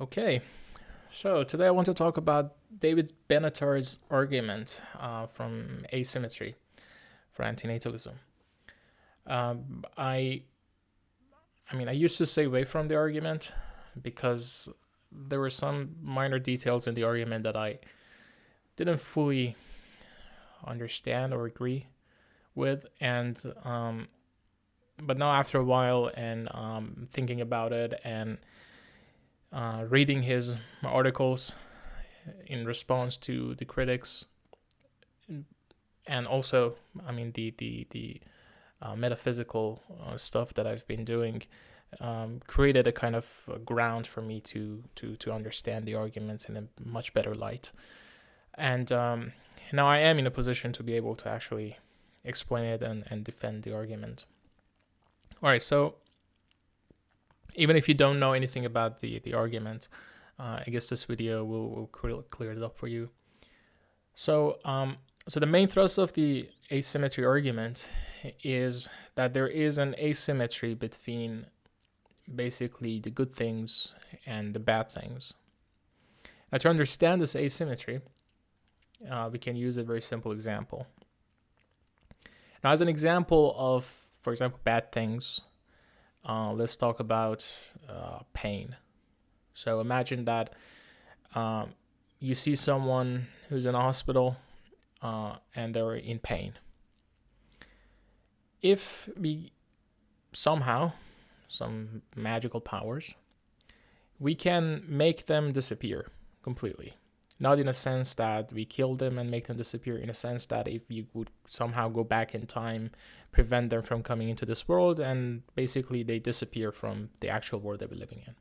Okay, so today I want to talk about David Benatar's argument from Asymmetry for Antinatalism. I used to stay away from the argument because there were some minor details in the argument that I didn't fully understand or agree with, and but now after a while and thinking about it and reading his articles in response to the critics, and also, the metaphysical stuff that I've been doing, created a kind of ground for me to understand the arguments in a much better light. And now I am in a position to be able to actually explain it and defend the argument. All right, so even if you don't know anything about the argument, I guess this video will clear it up for you. So the main thrust of the asymmetry argument is that there is an asymmetry between basically the good things and the bad things. Now, to understand this asymmetry, we can use a very simple example. Now, as an example of, for example, bad things, let's talk about pain. So imagine that you see someone who's in a hospital and they're in pain. If we somehow, some magical powers, we can make them disappear completely. Not in a sense that we kill them and make them disappear, in a sense that if you would somehow go back in time, prevent them from coming into this world, and basically they disappear from the actual world that we're living in.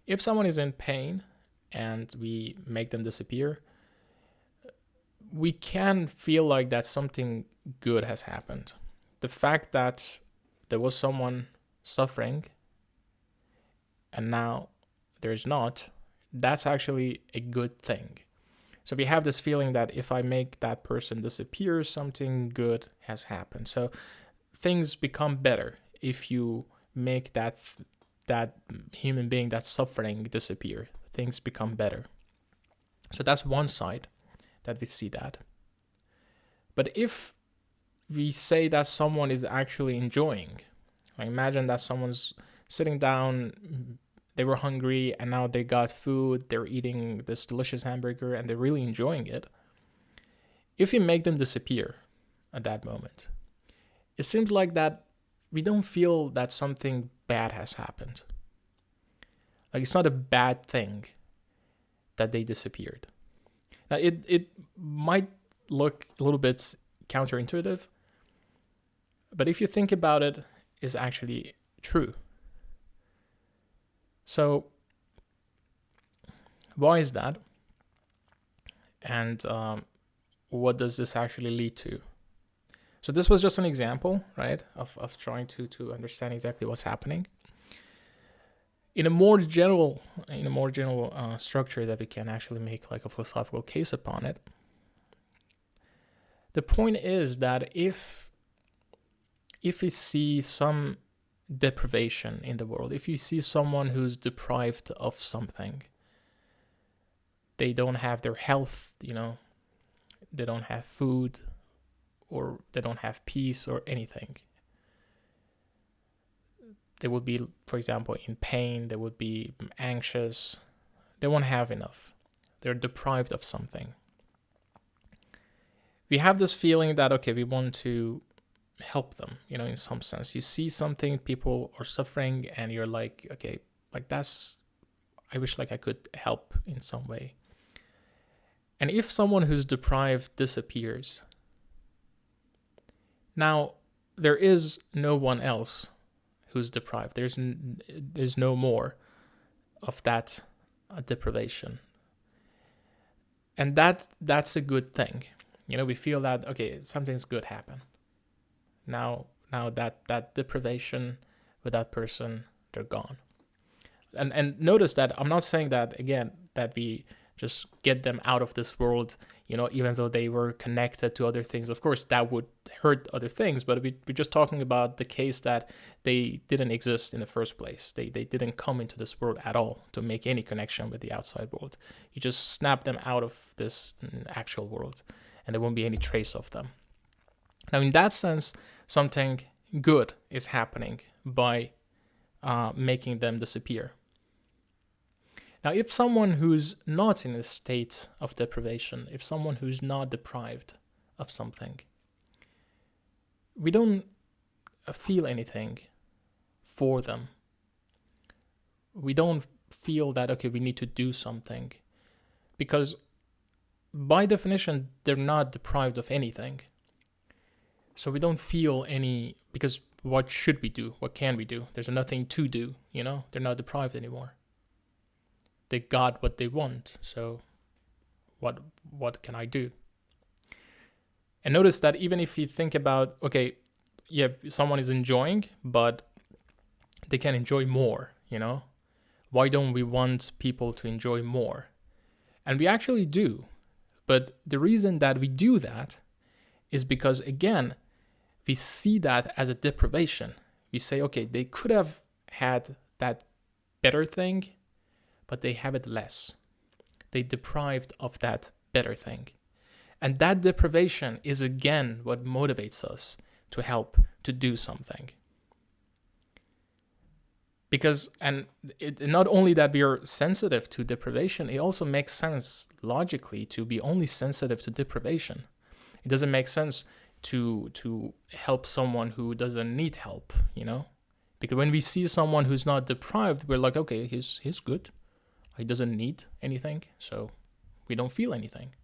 If someone is in pain and we make them disappear, we can feel like that something good has happened. The fact that there was someone suffering and now there's not, that's actually a good thing. So we have this feeling that if I make that person disappear, something good has happened. So things become better if you make that human being that's suffering disappear. Things become better. So that's one side that we see that. But if we say that someone is actually enjoying, like imagine that someone's sitting down, they were hungry and now they got food, they're eating this delicious hamburger and they're really enjoying it. If you make them disappear at that moment, it seems like that we don't feel that something bad has happened. Like it's not a bad thing that they disappeared. Now it might look a little bit counterintuitive, but if you think about it, it's actually true. So why is that? And what does this actually lead to? So this was just an example, right, of trying to understand exactly what's happening. In a more general structure that we can actually make like a philosophical case upon it, the point is that if we see some deprivation in the world, if you see someone who's deprived of something, they don't have their health, they don't have food, or they don't have peace or anything. They would be, for example, in pain, they would be anxious, they won't have enough. They're deprived of something. We have this feeling that, okay, we want to help them, in some sense. You see something, people are suffering, and you're like, okay, like I wish like I could help in some way. And if someone who's deprived disappears, now there is no one else who's deprived. There's no more of that deprivation. And that's a good thing. We feel that, okay, something's good happened. Now that deprivation with that person, they're gone. And notice that I'm not saying that, again, that we just get them out of this world, even though they were connected to other things. Of course, that would hurt other things, but we're just talking about the case that they didn't exist in the first place. They didn't come into this world at all to make any connection with the outside world. You just snap them out of this actual world, and there won't be any trace of them. Now, in that sense, something good is happening by making them disappear. Now, if someone who's not in a state of deprivation, if someone who's not deprived of something, we don't feel anything for them. We don't feel that, okay, we need to do something, because by definition, they're not deprived of anything. So we don't feel any, because what should we do? What can we do? There's nothing to do, They're not deprived anymore. They got what they want, so what can I do? And notice that even if you think about, okay, yeah, someone is enjoying, but they can enjoy more, Why don't we want people to enjoy more? And we actually do. But the reason that we do that is because, again, we see that as a deprivation. We say, okay, they could have had that better thing, but they have it less. They deprived of that better thing. And that deprivation is, again, what motivates us to help to do something. Because, not only that we are sensitive to deprivation, it also makes sense logically to be only sensitive to deprivation. It doesn't make sense to help someone who doesn't need help, Because when we see someone who's not deprived, we're like, okay, he's good. He doesn't need anything, so we don't feel anything.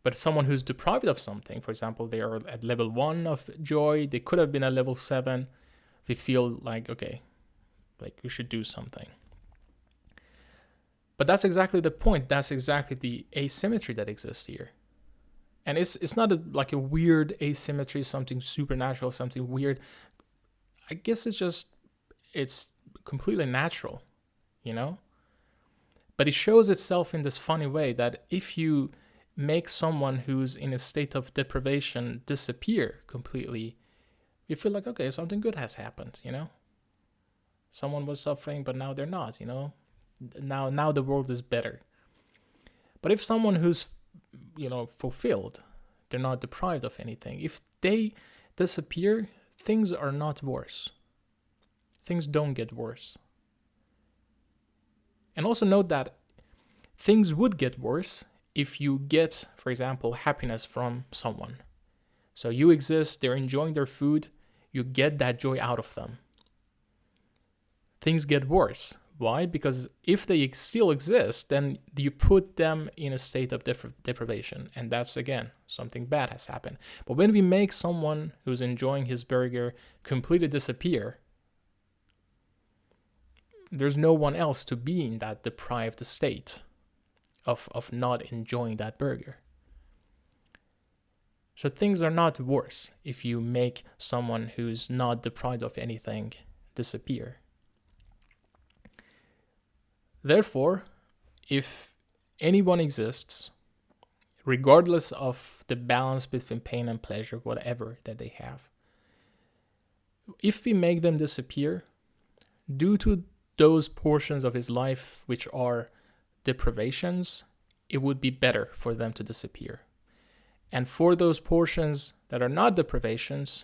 But someone who's deprived of something, for example, they are at level 1 of joy, they could have been at level 7, we feel like, okay, like we should do something. But that's exactly the point. That's exactly the asymmetry that exists here. And it's not like a weird asymmetry, something supernatural, something weird. I guess it's completely natural, But it shows itself in this funny way that if you make someone who's in a state of deprivation disappear completely, you feel like, okay, something good has happened, Someone was suffering, but now they're not, Now the world is better. But if someone who's, fulfilled, they're not deprived of anything, if they disappear, things are not worse. Things don't get worse. And also note that things would get worse if you get, for example, happiness from someone. So you exist, they're enjoying their food, you get that joy out of them. Things get worse. Why? Because if they still exist, then you put them in a state of deprivation. And that's, again, something bad has happened. But when we make someone who's enjoying his burger completely disappear, there's no one else to be in that deprived state of not enjoying that burger. So things are not worse if you make someone who's not deprived of anything disappear. Therefore, if anyone exists, regardless of the balance between pain and pleasure, whatever that they have, if we make them disappear, due to those portions of his life which are deprivations, it would be better for them to disappear. And for those portions that are not deprivations,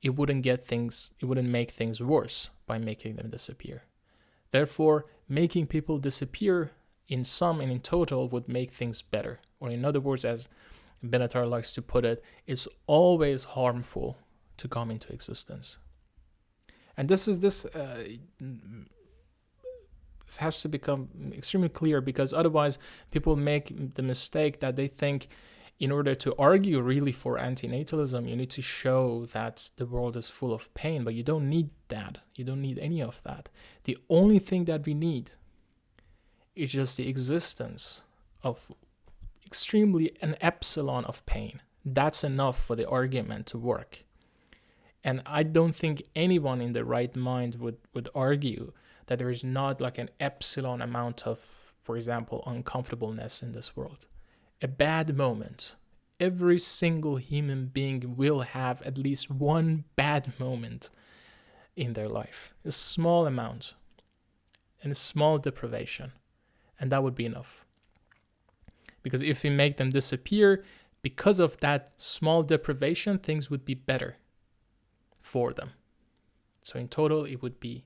it wouldn't make things worse by making them disappear. Therefore, making people disappear in sum and in total would make things better. Or in other words, as Benatar likes to put it, it's always harmful to come into existence. And this has to become extremely clear, because otherwise people make the mistake that they think in order to argue really for antinatalism, you need to show that the world is full of pain, but you don't need that. You don't need any of that. The only thing that we need is just the existence of extremely an epsilon of pain. That's enough for the argument to work. And I don't think anyone in their right mind would argue that there is not like an epsilon amount of for example, uncomfortableness in this world, a bad moment. Every single human being will have at least one bad moment in their life, a small amount and a small deprivation, and that would be enough. Because if we make them disappear, because of that small deprivation, things would be better for them. So in total, it would be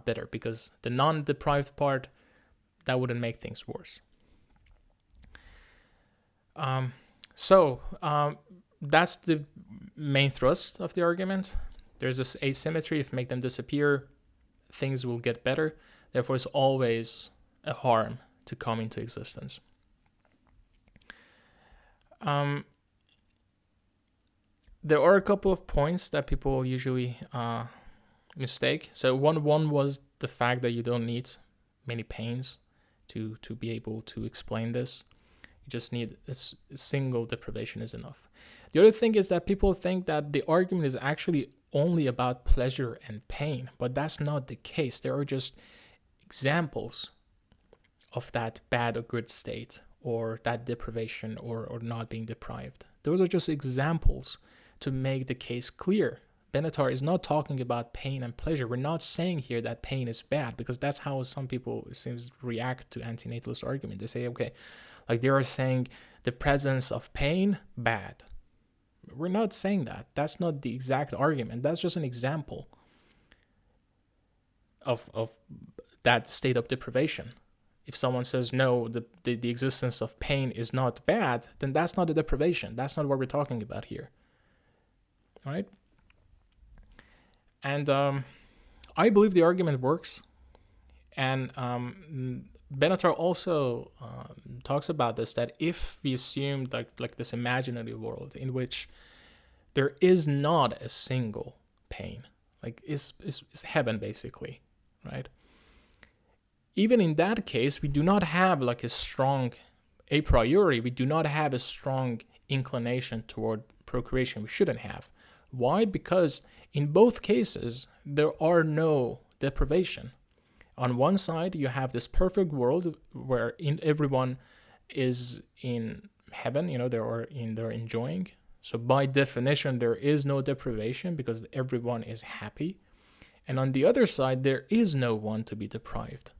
better, because the non-deprived part, that wouldn't make things worse. So that's the main thrust of the argument. There's this asymmetry. If you make them disappear, things will get better. Therefore, it's always a harm to come into existence. There are a couple of points that people usually mistake. So one was the fact that you don't need many pains to be able to explain this. You just need a single deprivation is enough. The other thing is that people think that the argument is actually only about pleasure and pain, but that's not the case. There are just examples of that bad or good state, or that deprivation, or not being deprived. Those are just examples to make the case clear. Benatar is not talking about pain and pleasure. We're not saying here that pain is bad, because that's how some people, it seems, react to antinatalist argument. They say, okay, like they are saying the presence of pain, bad. We're not saying that. That's not the exact argument. That's just an example of that state of deprivation. If someone says, no, the existence of pain is not bad, then that's not a deprivation. That's not what we're talking about here. All right? And I believe the argument works. And Benatar also talks about this, that if we assume like this imaginary world in which there is not a single pain, like it's heaven basically, right? Even in that case, we do not have like a priori, we do not have a strong inclination toward procreation. We shouldn't have. Why? Because in both cases, there are no deprivation. On one side, you have this perfect world where everyone is in heaven, they're enjoying. So by definition, there is no deprivation because everyone is happy. And on the other side, there is no one to be deprived.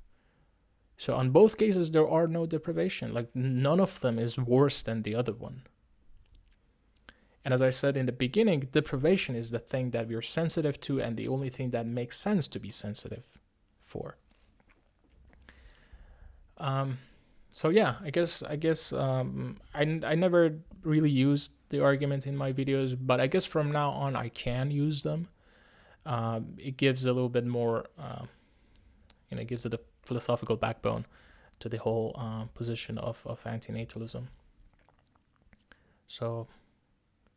So on both cases, there are no deprivation. Like none of them is worse than the other one. And as I said in the beginning, deprivation is the thing that we're sensitive to and the only thing that makes sense to be sensitive for. So yeah, I guess I never really used the argument in my videos, but I guess from now on I can use them. It gives a little bit more, it gives it a philosophical backbone to the whole position of antinatalism. So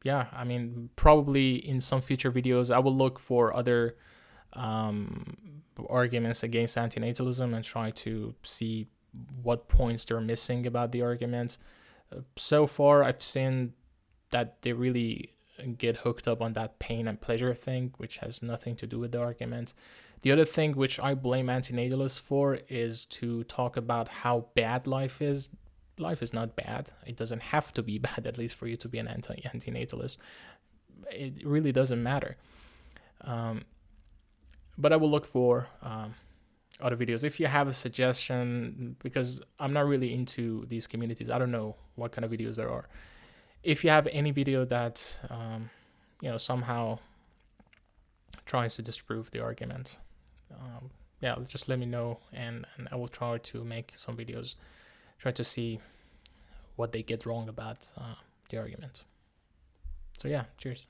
yeah, I mean, probably in some future videos, I will look for other arguments against antinatalism and try to see what points they're missing about the arguments. So far, I've seen that they really get hooked up on that pain and pleasure thing, which has nothing to do with the argument. The other thing which I blame antinatalists for is to talk about how bad life is. Life is not bad. It doesn't have to be bad, at least for you to be an antinatalist. It really doesn't matter. But I will look for other videos. If you have a suggestion, because I'm not really into these communities, I don't know what kind of videos there are. If you have any video that somehow tries to disprove the argument, just let me know, and I will try to make some videos, try to see what they get wrong about the argument. So yeah, cheers.